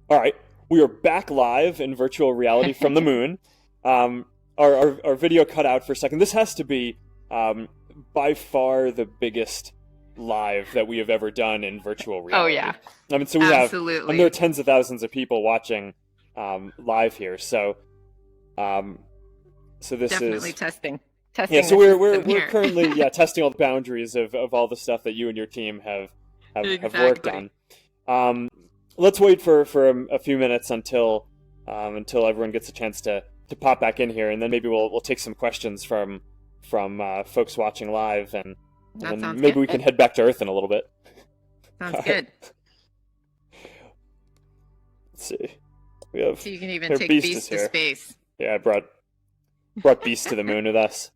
All right, we are back live in virtual reality from the moon. Our video cut out for a second. This has to be by far the biggest live that we have ever done in virtual Oh reality. yeah, I mean, so we have, there are absolutely. tens of thousands of people watching live here. Um, so this Definitely is testing. yeah. Testing So the we're system we're here. currently testing all the boundaries of all the stuff that you and your team have worked Exactly. on. Um, let's wait for a few minutes until everyone gets a chance to pop back in here, and then maybe we'll take some questions from folks watching live, and That then sounds maybe good. we can head back to Earth in a little bit. Sounds All right, good. let's see. We have So you can even here. take Beast is Beast to here. space. Yeah, I brought Beast to the moon with us.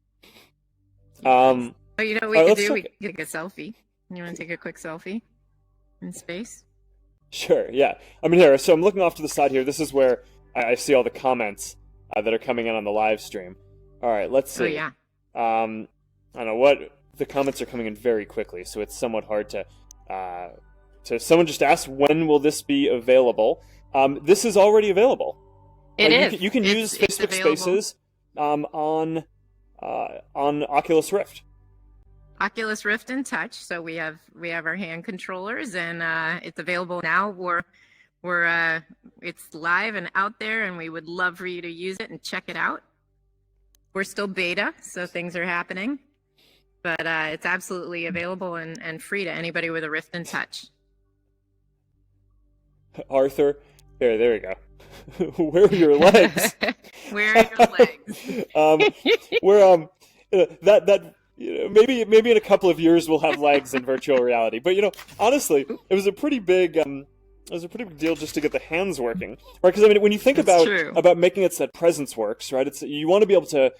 Nice. Oh, you know what All we right, could let's do? We check. could take a selfie. You want to take a quick selfie in space? Sure, yeah. I mean, here, so I'm looking off to the side here. This is where I see all the comments that are coming in on the live stream. All right, let's Oh see. yeah. I don't know what the comments are coming in very quickly, so it's somewhat hard to. Someone just asked, when will this be available? This is already available. It You is. can use It's Facebook available. Spaces on Oculus Rift. Oculus Rift and Touch. So we have our hand controllers, and it's available now. We're it's live and out there, and we would love for you to use it and check it out. We're still beta, so things are happening, but it's absolutely available and free to anybody with a Rift and Touch. Arthur, there we go. Where are your legs? Where are your legs? um, we're that maybe in a couple of years we'll have legs in virtual reality. But honestly, it was a pretty big deal just to get the hands working, right? Because I mean, when you think That's true. about making it so that presence works, right? It's you want to be able to.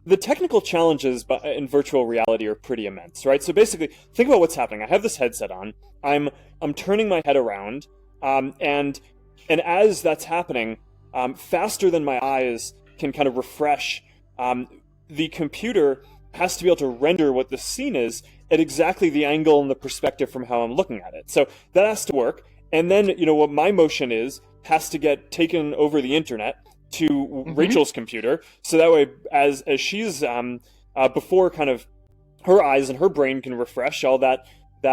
The technical challenges in virtual reality are pretty immense, right? So basically, think about what's happening. I have this headset on. I'm turning my head around, and as that's happening, faster than my eyes can kind of refresh, the computer has to be able to render what the scene is at exactly the angle and the perspective from how I'm looking at it. So that has to work. And then, what my motion is has to get taken over the internet to Hmm. Rachel's computer. So that way, as she's before kind of her eyes and her brain can refresh, all that the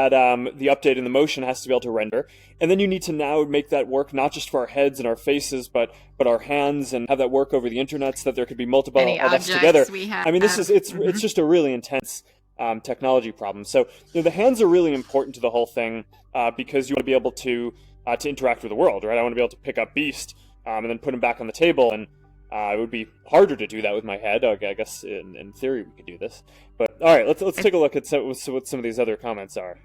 update in the motion has to be able to render. And then you need to now make that work not just for our heads and our faces, but our hands, and have that work over the internet so that there could be multiple Any LFs together. objects we have. I mean, it's Hmm. just a really intense technology problem. So the hands are really important to the whole thing, because you want to be able to interact with the world, right? I want to be able to pick up Beast and then put him back on the table, and it would be harder to do that with my head. Okay, I guess in theory we could do this, but all right, let's take a look at what some of these other comments are.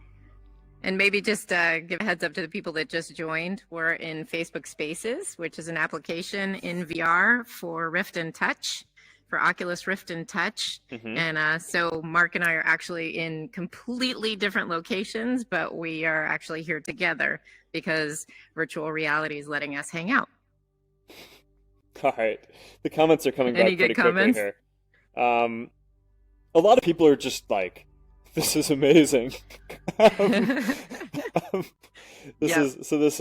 And maybe just give a heads up to the people that just joined. We're in Facebook Spaces, which is an application in VR for Rift and Touch, for Oculus Rift and Touch. Hmm. And so Mark and I are actually in completely different locations, but we are actually here together because virtual reality is letting us hang out. All right, the comments are coming Any back pretty good quickly comments? here. A lot of people are just like, "This is amazing." um, um, Yep, this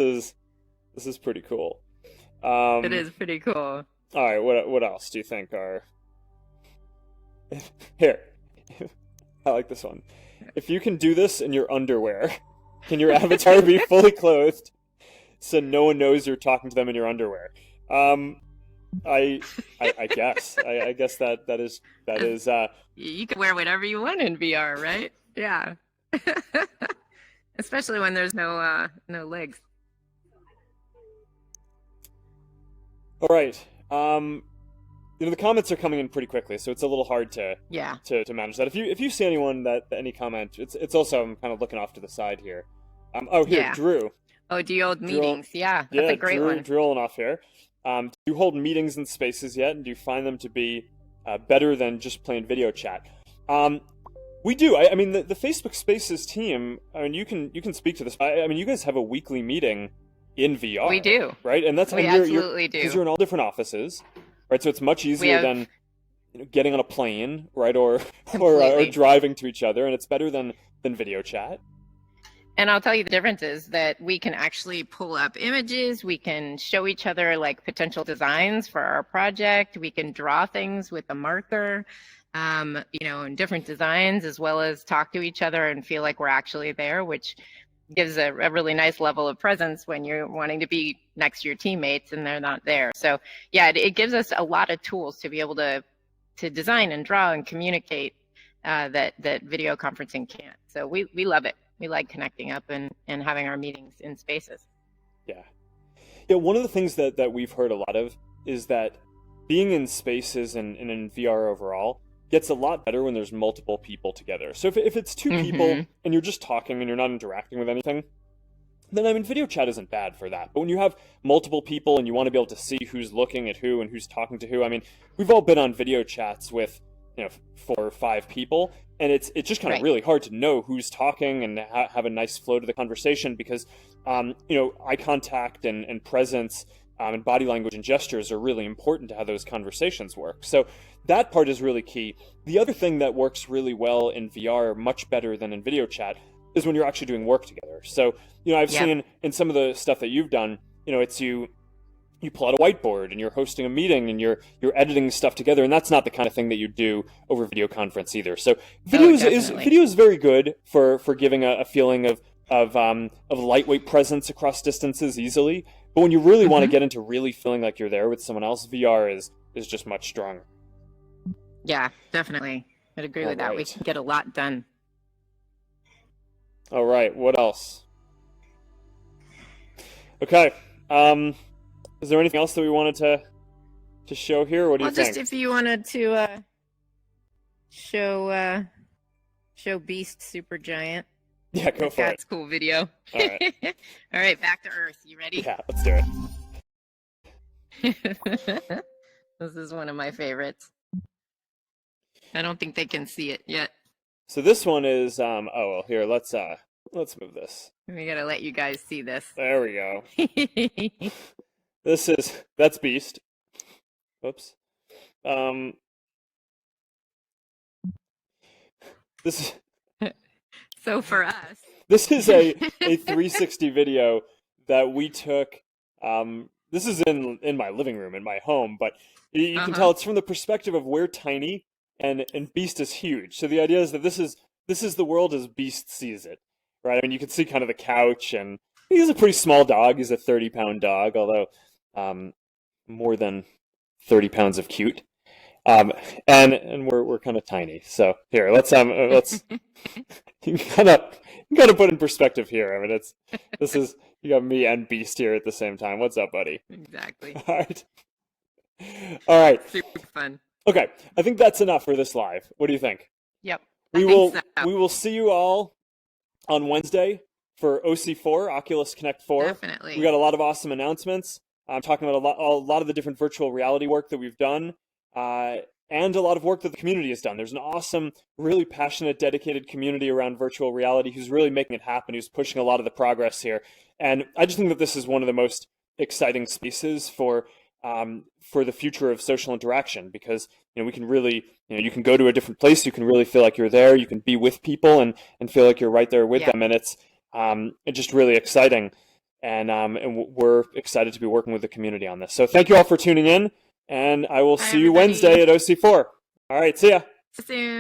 is pretty cool. it Um, is pretty cool. all right, what else do you think are here? I like this one. If you can do this in your underwear, can your avatar be fully clothed so no one knows you're talking to them in your underwear? Um, I guess I guess that is You can wear whatever you want in VR, right? Yeah. Especially when there's no legs. all right. The comments are coming in pretty quickly, so it's a little hard Yeah. to manage that. If you see anyone that any comment, it's also, I'm kind of looking off to the side here. Oh, here, Yeah. Drew. Oh, do you hold Drew, meetings? Yeah, that's yeah, a great one. Drew Olenoff here. Do you hold meetings in spaces yet, and do you find them to be better than just plain video chat? We do. I mean, the Facebook Spaces team. I mean, you can speak to this. I mean, you guys have a weekly meeting in VR, We do. right? And that's We and absolutely because do. you're in all different offices, right? So it's much We easier have than getting on a plane, right, or completely. driving to each other, and it's better than video chat. And I'll tell you the difference is that we can actually pull up images. We can show each other like potential designs for our project. We can draw things with a marker, in different designs, as well as talk to each other and feel like we're actually there, which gives a really nice level of presence when you're wanting to be next to your teammates and they're not there. So yeah, it gives us a lot of tools to be able to design and draw and communicate that video conferencing can't. So we love it. We like connecting up and having our meetings in spaces. Yeah. Yeah, one of the things that we've heard a lot of is that being in spaces and in VR overall gets a lot better when there's multiple people together. So if it's two people and you're just talking and you're not interacting with anything, then I mean, video chat isn't bad for that. But when you have multiple people and you want to be able to see who's looking at who and who's talking to who, I mean, we've all been on video chats with 4 or 5 people, and it's just kind of really hard to know who's talking and have a nice flow to the conversation because eye contact and presence and body language and gestures are really important to how those conversations work. So that part is really key. The other thing that works really well in VR, much better than in video chat, is when you're actually doing work together. So I've seen in some of the stuff that you've done, it's you pull out a whiteboard and you're hosting a meeting and you're editing stuff together, and that's not the kind of thing that you do over video conference either. So video is very good for giving a feeling of lightweight presence across distances easily. But when you really want to get into really feeling like you're there with someone else, VR is just much stronger. Yeah, definitely. I'd agree with that. We can get a lot done. All right, what else? Okay. Is there anything else that we wanted to show here? What do you think? Just if you wanted to show Beast Supergiant. Yeah, go for it. That's a cool video. All right. All right, back to Earth. You ready? Yeah, let's do it. This is one of my favorites. I don't think they can see it yet. So this one is here, let's move this. We gotta let you guys see this. There we go. That's Beast. Whoops. This is so for us. This is a 360 video that we took. This is in my living room in my home, but you can tell it's from the perspective of we're tiny and Beast is huge. So the idea is that this is the world as Beast sees it, right? I mean, you can see kind of the couch, and he's a pretty small dog. He's a 30-pound dog, although more than 30 pounds of cute. And we're kind of tiny. So here, let's you gotta put in perspective here. I mean, you got me and Beast here at the same time. What's up, buddy? Exactly. All right. Super fun. Okay, I think that's enough for this live. What do you think? Yep. We will see you all on Wednesday for OC4, Oculus Connect 4. Definitely. We got a lot of awesome announcements. I'm talking about a lot of the different virtual reality work that we've done, and a lot of work that the community has done. There's an awesome, really passionate, dedicated community around virtual reality who's really making it happen, who's pushing a lot of the progress here. And I just think that this is one of the most exciting spaces for the future of social interaction, because we can really, you can go to a different place, you can really feel like you're there, you can be with people and feel like you're right there with them, and it's just really exciting. And we're excited to be working with the community on this. So thank you all for tuning in, and I will see you Wednesday at OC4. All right, see ya. See you soon.